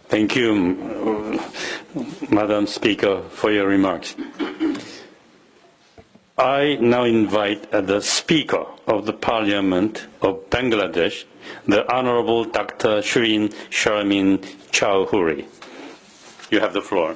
Thank you, Madam Speaker, for your remarks. I now invite the Speaker of the Parliament of Bangladesh, the Honorable Dr. Shireen Sharmin Chowdhury. You have the floor.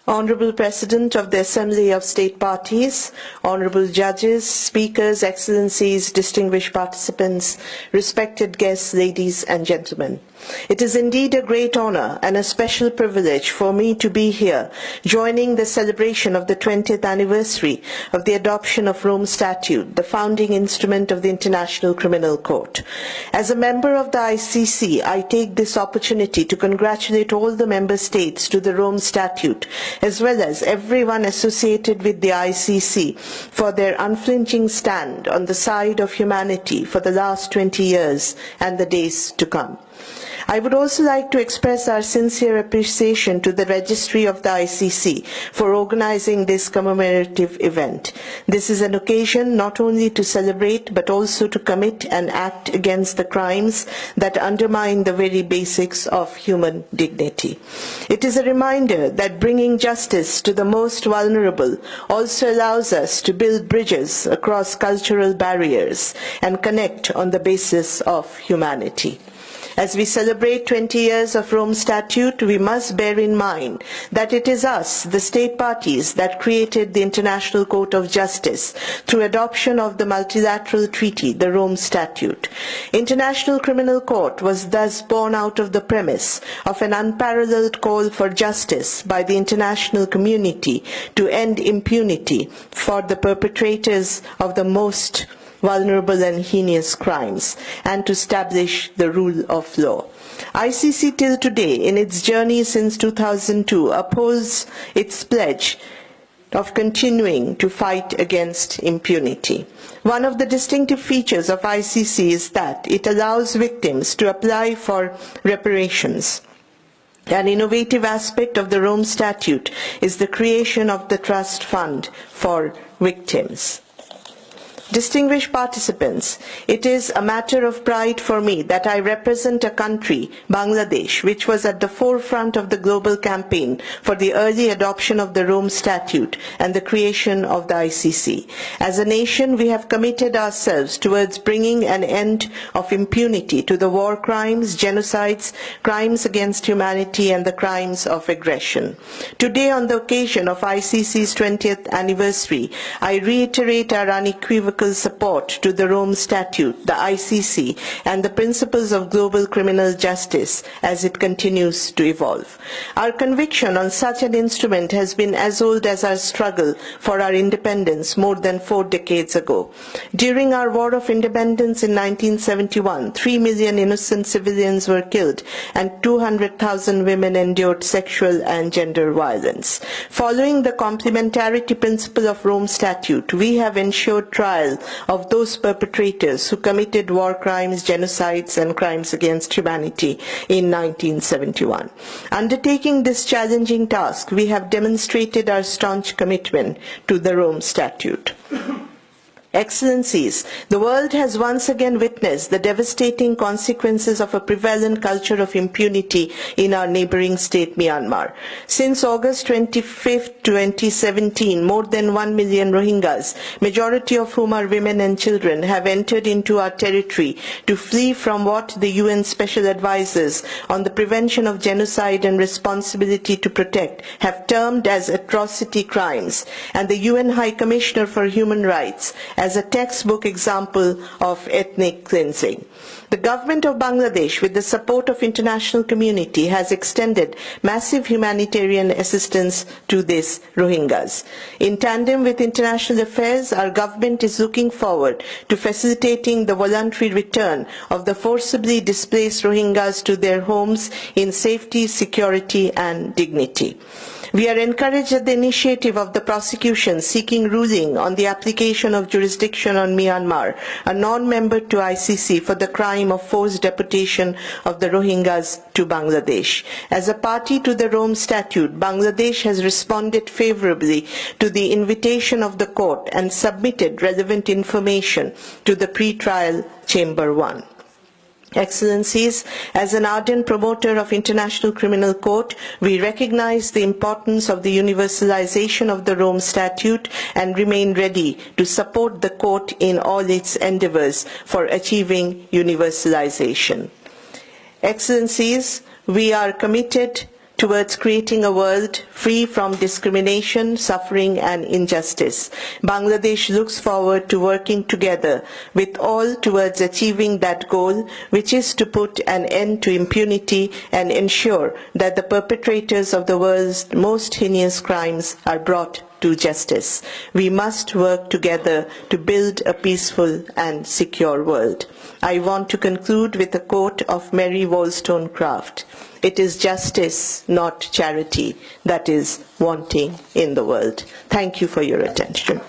Honourable President of the Assembly of State Parties, Honourable Judges, Speakers, Excellencies, distinguished participants, respected guests, ladies and gentlemen. It is indeed a great honour and a special privilege for me to be here, joining the celebration of the 20th anniversary of the adoption of Rome Statute, the founding instrument of the International Criminal Court. As a member of the ICC, I take this opportunity to congratulate all the member states to the Rome Statute, as well as everyone associated with the ICC for their unflinching stand on the side of humanity for the last 20 years and the days to come. I would also like to express our sincere appreciation to the Registry of the ICC for organizing this commemorative event. This is an occasion not only to celebrate but also to commit and act against the crimes that undermine the very basics of human dignity. It is a reminder that bringing justice to the most vulnerable also allows us to build bridges across cultural barriers and connect on the basis of humanity. As we celebrate 20 years of Rome Statute, we must bear in mind that it is us, the state parties, that created the International Court of Justice through adoption of the multilateral treaty, the Rome Statute. International Criminal Court was thus born out of the premise of an unparalleled call for justice by the international community to end impunity for the perpetrators of the most vulnerable and heinous crimes, and to establish the rule of law. ICC till today, in its journey since 2002, upholds its pledge of continuing to fight against impunity. One of the distinctive features of ICC is that it allows victims to apply for reparations. An innovative aspect of the Rome Statute is the creation of the Trust Fund for Victims. Distinguished participants, it is a matter of pride for me that I represent a country, Bangladesh, which was at the forefront of the global campaign for the early adoption of the Rome Statute and the creation of the ICC. As a nation, we have committed ourselves towards bringing an end of impunity to the war crimes, genocides, crimes against humanity, and the crimes of aggression. Today, on the occasion of ICC's 20th anniversary, I reiterate our unequivocal support to the Rome Statute, the ICC, and the principles of global criminal justice as it continues to evolve. Our conviction on such an instrument has been as old as our struggle for our independence more than 4 decades ago. During our War of Independence in 1971, 3 million innocent civilians were killed and 200,000 women endured sexual and gender violence. Following the complementarity principle of Rome Statute, we have ensured trial of those perpetrators who committed war crimes, genocides, and crimes against humanity in 1971. Undertaking this challenging task, we have demonstrated our staunch commitment to the Rome Statute. Excellencies, the world has once again witnessed the devastating consequences of a prevalent culture of impunity in our neighbouring state, Myanmar. Since August 25, 2017, more than 1 million Rohingyas, majority of whom are women and children, have entered into our territory to flee from what the UN Special Advisers on the Prevention of Genocide and Responsibility to Protect have termed as atrocity crimes, and the UN High Commissioner for Human Rights as a textbook example of ethnic cleansing. The government of Bangladesh, with the support of international community, has extended massive humanitarian assistance to these Rohingyas. In tandem with international affairs, our government is looking forward to facilitating the voluntary return of the forcibly displaced Rohingyas to their homes in safety, security, and dignity. We are encouraged at the initiative of the prosecution seeking ruling on the application of jurisdiction on Myanmar, a non-member to ICC, for the crime of forced deportation of the Rohingyas to Bangladesh. As a party to the Rome Statute, Bangladesh has responded favorably to the invitation of the court and submitted relevant information to the pre-trial Chamber 1. Excellencies, as an ardent promoter of International Criminal Court, we recognize the importance of the universalization of the Rome Statute and remain ready to support the court in all its endeavors for achieving universalization. Excellencies, we are committed towards creating a world free from discrimination, suffering and injustice. Bangladesh looks forward to working together with all towards achieving that goal, which is to put an end to impunity and ensure that the perpetrators of the world's most heinous crimes are brought to justice. We must work together to build a peaceful and secure world. I want to conclude with a quote of Mary Wollstonecraft. It is justice, not charity, that is wanting in the world. Thank you for your attention.